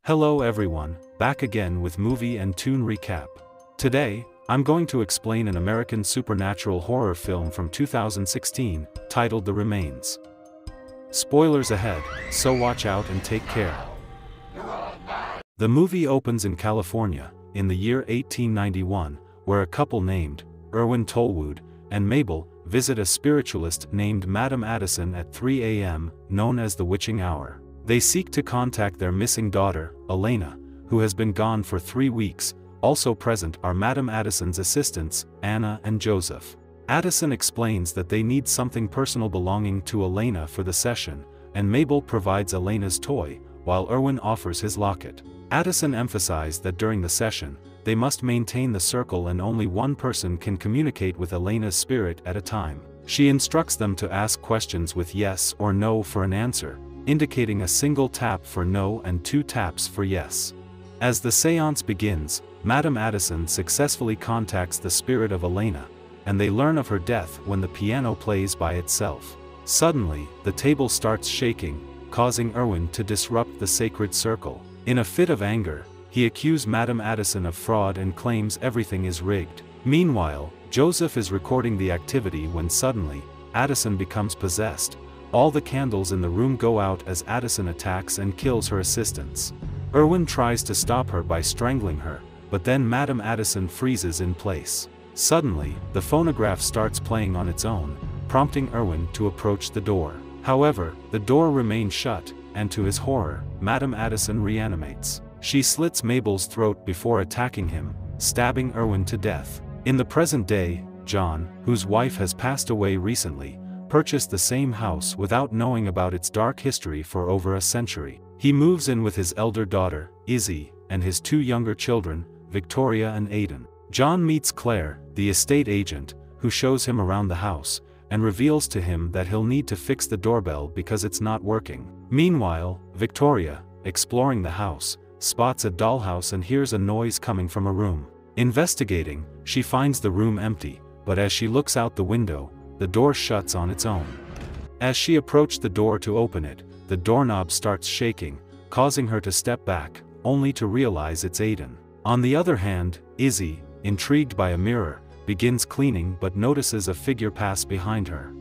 Hello everyone, back again with movie and tune recap. Today, I'm going to explain an American supernatural horror film from 2016, titled The Remains. Spoilers ahead, so watch out and take care. The movie opens in California, in the year 1891, where a couple named Irwin Tollwood and Mabel visit a spiritualist named Madame Addison at 3 a.m., known as the witching hour. They seek to contact their missing daughter, Elena, who has been gone for 3 weeks. Also present are Madame Addison's assistants, Anna and Joseph. Addison explains that they need something personal belonging to Elena for the session, and Mabel provides Elena's toy, while Irwin offers his locket. Addison emphasized that during the session, they must maintain the circle and only one person can communicate with Elena's spirit at a time. She instructs them to ask questions with yes or no for an answer, indicating a single tap for no and 2 taps for yes. As the seance begins, Madame Addison successfully contacts the spirit of Elena, and they learn of her death when the piano plays by itself. Suddenly, the table starts shaking, causing Irwin to disrupt the sacred circle. In a fit of anger, he accuses Madame Addison of fraud and claims everything is rigged. Meanwhile, Joseph is recording the activity when suddenly, Addison becomes possessed. All the candles in the room go out as Addison attacks and kills her assistants. Irwin tries to stop her by strangling her, but then Madame Addison freezes in place. Suddenly, the phonograph starts playing on its own, prompting Irwin to approach the door. However, the door remains shut, and to his horror, Madame Addison reanimates. She slits Mabel's throat before attacking him, stabbing Irwin to death. In the present day, John, whose wife has passed away recently, purchased the same house without knowing about its dark history for over a century. He moves in with his elder daughter, Izzy, and his 2 younger children, Victoria and Aidan. John meets Claire, the estate agent, who shows him around the house, and reveals to him that he'll need to fix the doorbell because it's not working. Meanwhile, Victoria, exploring the house, spots a dollhouse and hears a noise coming from a room. Investigating, she finds the room empty, but as she looks out the window, the door shuts on its own. As she approached the door to open it, the doorknob starts shaking, causing her to step back, only to realize it's Aidan. On the other hand, Izzy, intrigued by a mirror, begins cleaning but notices a figure pass behind her.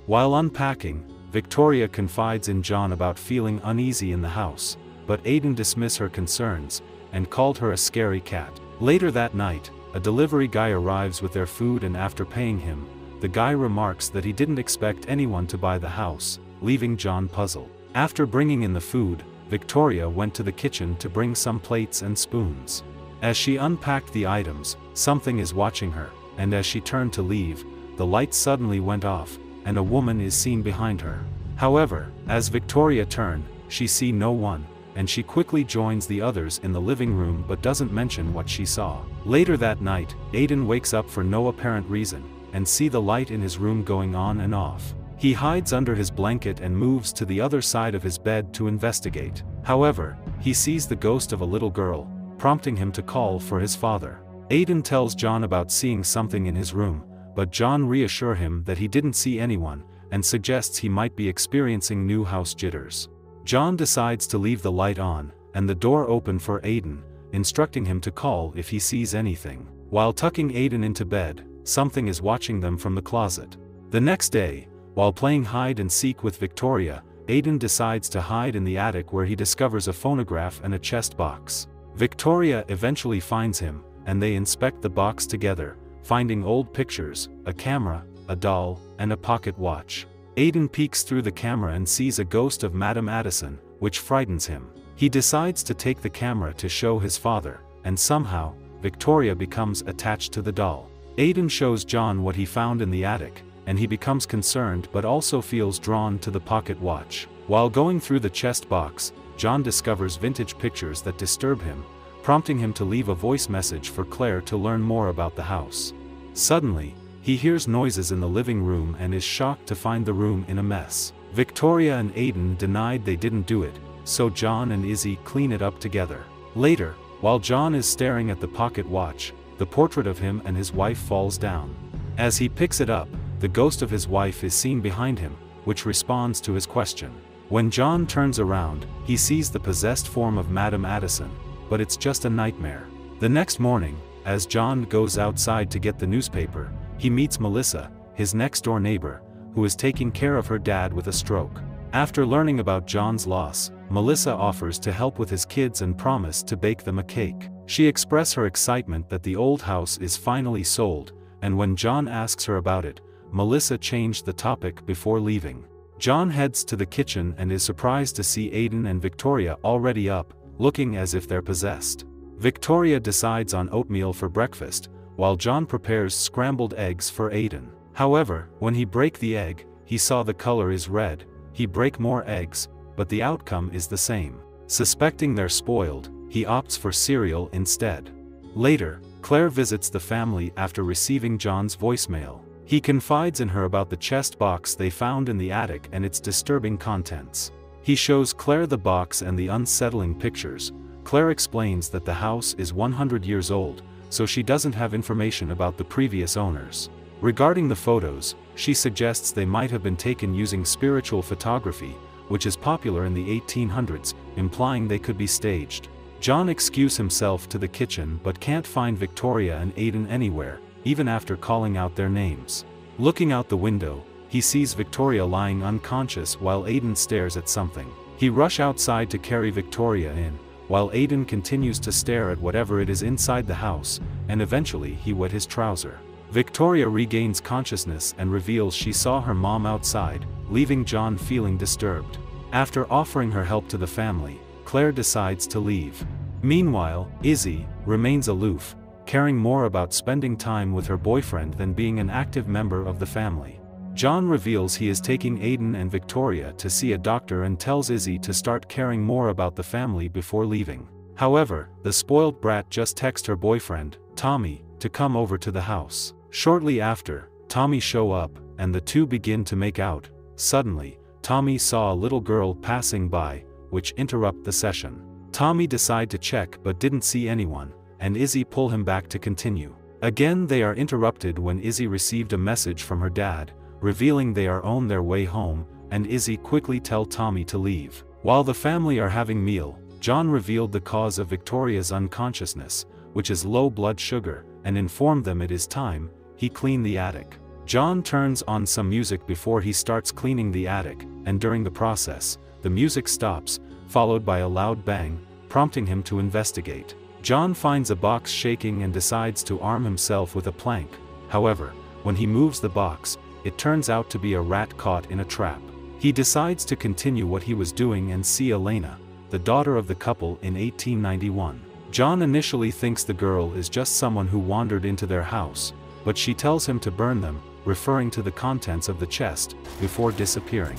While unpacking, Victoria confides in John about feeling uneasy in the house, but Aidan dismisses her concerns, and called her a scary cat. Later that night, a delivery guy arrives with their food, and after paying him, the guy remarks that he didn't expect anyone to buy the house, leaving John puzzled. After bringing in the food, Victoria went to the kitchen to bring some plates and spoons. As she unpacked the items, something is watching her, and as she turned to leave, the light suddenly went off, and a woman is seen behind her. However, as Victoria turned, she sees no one, and she quickly joins the others in the living room but doesn't mention what she saw. Later that night, Aidan wakes up for no apparent reason, and sees the light in his room going on and off. He hides under his blanket and moves to the other side of his bed to investigate. However, he sees the ghost of a little girl, prompting him to call for his father. Aidan tells John about seeing something in his room, but John reassures him that he didn't see anyone, and suggests he might be experiencing new house jitters. John decides to leave the light on, and the door open for Aidan, instructing him to call if he sees anything. While tucking Aidan into bed, something is watching them from the closet. The next day, while playing hide and seek with Victoria, Aidan decides to hide in the attic where he discovers a phonograph and a chest box. Victoria eventually finds him, and they inspect the box together, finding old pictures, a camera, a doll, and a pocket watch. Aidan peeks through the camera and sees a ghost of Madame Addison, which frightens him. He decides to take the camera to show his father, and somehow, Victoria becomes attached to the doll. Aidan shows John what he found in the attic, and he becomes concerned but also feels drawn to the pocket watch. While going through the chest box, John discovers vintage pictures that disturb him, prompting him to leave a voice message for Claire to learn more about the house. Suddenly, he hears noises in the living room and is shocked to find the room in a mess. Victoria and Aidan denied they didn't do it, so John and Izzy clean it up together. Later, while John is staring at the pocket watch, the portrait of him and his wife falls down. As he picks it up, the ghost of his wife is seen behind him, which responds to his question. When John turns around, he sees the possessed form of Madame Addison, but it's just a nightmare. The next morning, as John goes outside to get the newspaper, he meets Melissa, his next-door neighbor, who is taking care of her dad with a stroke. After learning about John's loss, Melissa offers to help with his kids and promises to bake them a cake. She expresses her excitement that the old house is finally sold, and when John asks her about it, Melissa changed the topic before leaving. John heads to the kitchen and is surprised to see Aiden and Victoria already up, looking as if they're possessed. Victoria decides on oatmeal for breakfast, while John prepares scrambled eggs for Aiden. However, when he breaks the egg, he saw the color is red. He breaks more eggs, but the outcome is the same. Suspecting they're spoiled, he opts for cereal instead. Later, Claire visits the family after receiving John's voicemail. He confides in her about the chest box they found in the attic and its disturbing contents. He shows Claire the box and the unsettling pictures. Claire explains that the house is 100 years old, so she doesn't have information about the previous owners. Regarding the photos, she suggests they might have been taken using spiritual photography, which is popular in the 1800s, implying they could be staged. John excuses himself to the kitchen but can't find Victoria and Aiden anywhere, even after calling out their names. Looking out the window, he sees Victoria lying unconscious while Aiden stares at something. He rushes outside to carry Victoria in, while Aiden continues to stare at whatever it is inside the house, and eventually he wet his trouser. Victoria regains consciousness and reveals she saw her mom outside, leaving John feeling disturbed. After offering her help to the family, Claire decides to leave. Meanwhile, Izzy remains aloof, caring more about spending time with her boyfriend than being an active member of the family. John reveals he is taking Aiden and Victoria to see a doctor and tells Izzy to start caring more about the family before leaving. However, the spoiled brat just texts her boyfriend, Tommy, to come over to the house. Shortly after, Tommy shows up, and the two begin to make out. Suddenly, Tommy saw a little girl passing by, which interrupts the session. Tommy decides to check but didn't see anyone, and Izzy pulls him back to continue. Again they are interrupted when Izzy received a message from her dad, revealing they are on their way home, and Izzy quickly tells Tommy to leave. While the family are having meal, John revealed the cause of Victoria's unconsciousness, which is low blood sugar, and informed them it is time he clean the attic. John turns on some music before he starts cleaning the attic, and during the process, the music stops, followed by a loud bang, prompting him to investigate. John finds a box shaking and decides to arm himself with a plank. However, when he moves the box, it turns out to be a rat caught in a trap. He decides to continue what he was doing and see Elena, the daughter of the couple in 1891. John initially thinks the girl is just someone who wandered into their house, but she tells him to burn them, referring to the contents of the chest, before disappearing.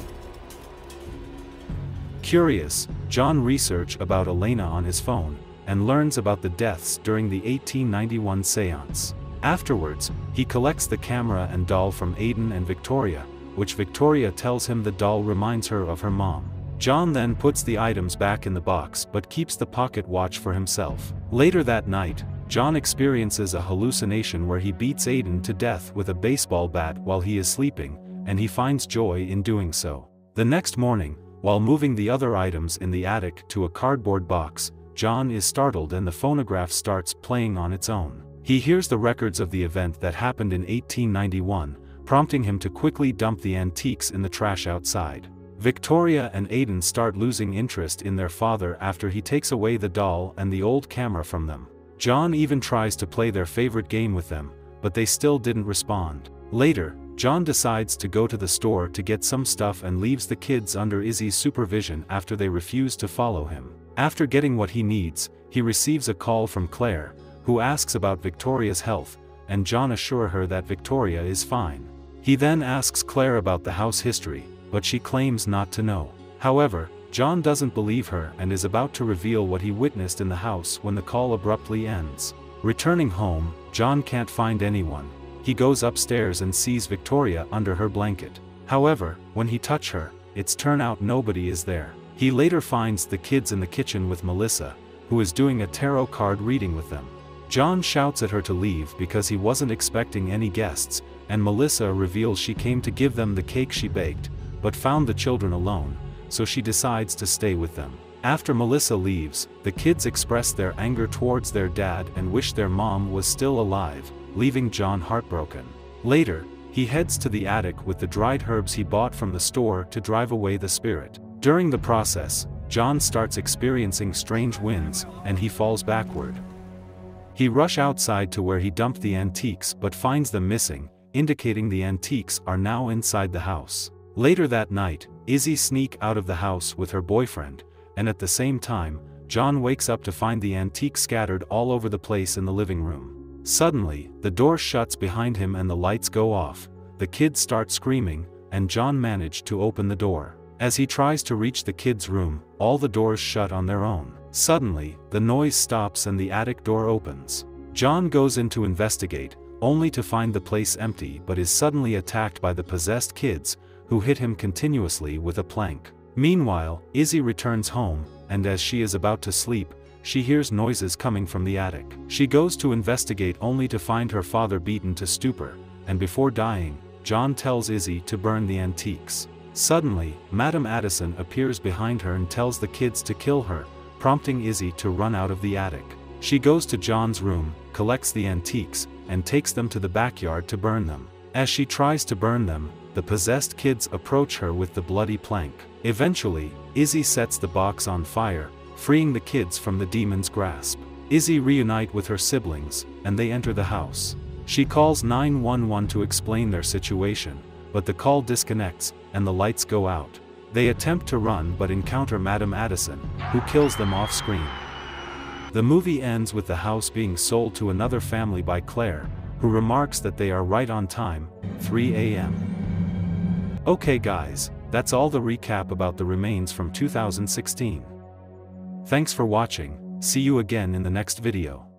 Curious, John researches about Elena on his phone, and learns about the deaths during the 1891 seance. Afterwards, he collects the camera and doll from Aiden and Victoria, which Victoria tells him the doll reminds her of her mom. John then puts the items back in the box but keeps the pocket watch for himself. Later that night, John experiences a hallucination where he beats Aiden to death with a baseball bat while he is sleeping, and he finds joy in doing so. The next morning, while moving the other items in the attic to a cardboard box, John is startled and the phonograph starts playing on its own. He hears the records of the event that happened in 1891, prompting him to quickly dump the antiques in the trash outside. Victoria and Aiden start losing interest in their father after he takes away the doll and the old camera from them. John even tries to play their favorite game with them, but they still didn't respond. Later, John decides to go to the store to get some stuff and leaves the kids under Izzy's supervision after they refuse to follow him. After getting what he needs, he receives a call from Claire, who asks about Victoria's health, and John assures her that Victoria is fine. He then asks Claire about the house history, but she claims not to know. However, John doesn't believe her and is about to reveal what he witnessed in the house when the call abruptly ends. Returning home, John can't find anyone. He goes upstairs and sees Victoria under her blanket. However, when he touches her, it's turned out nobody is there. He later finds the kids in the kitchen with Melissa, who is doing a tarot card reading with them. John shouts at her to leave because he wasn't expecting any guests, and Melissa reveals she came to give them the cake she baked, but found the children alone, so she decides to stay with them. After Melissa leaves, the kids express their anger towards their dad and wish their mom was still alive, leaving John heartbroken. Later, he heads to the attic with the dried herbs he bought from the store to drive away the spirit. During the process, John starts experiencing strange winds, and he falls backward. He rushes outside to where he dumped the antiques but finds them missing, indicating the antiques are now inside the house. Later that night, Izzy sneaks out of the house with her boyfriend, and at the same time, John wakes up to find the antiques scattered all over the place in the living room. Suddenly, the door shuts behind him and the lights go off. The kids start screaming, and John manages to open the door. As he tries to reach the kids' room, all the doors shut on their own. Suddenly, the noise stops and the attic door opens. John goes in to investigate, only to find the place empty but is suddenly attacked by the possessed kids, who hit him continuously with a plank. Meanwhile, Izzy returns home, and as she is about to sleep, she hears noises coming from the attic. She goes to investigate only to find her father beaten to stupor, and before dying, John tells Izzy to burn the antiques. Suddenly, Madame Addison appears behind her and tells the kids to kill her, prompting Izzy to run out of the attic. She goes to John's room, collects the antiques, and takes them to the backyard to burn them. As she tries to burn them, the possessed kids approach her with the bloody plank. Eventually, Izzy sets the box on fire, freeing the kids from the demon's grasp. Izzy reunites with her siblings, and they enter the house. She calls 911 to explain their situation, but the call disconnects, and the lights go out. They attempt to run but encounter Madame Addison, who kills them off-screen. The movie ends with the house being sold to another family by Claire, who remarks that they are right on time, 3 a.m. Okay guys, that's all the recap about The Remains from 2016. Thanks for watching, see you again in the next video.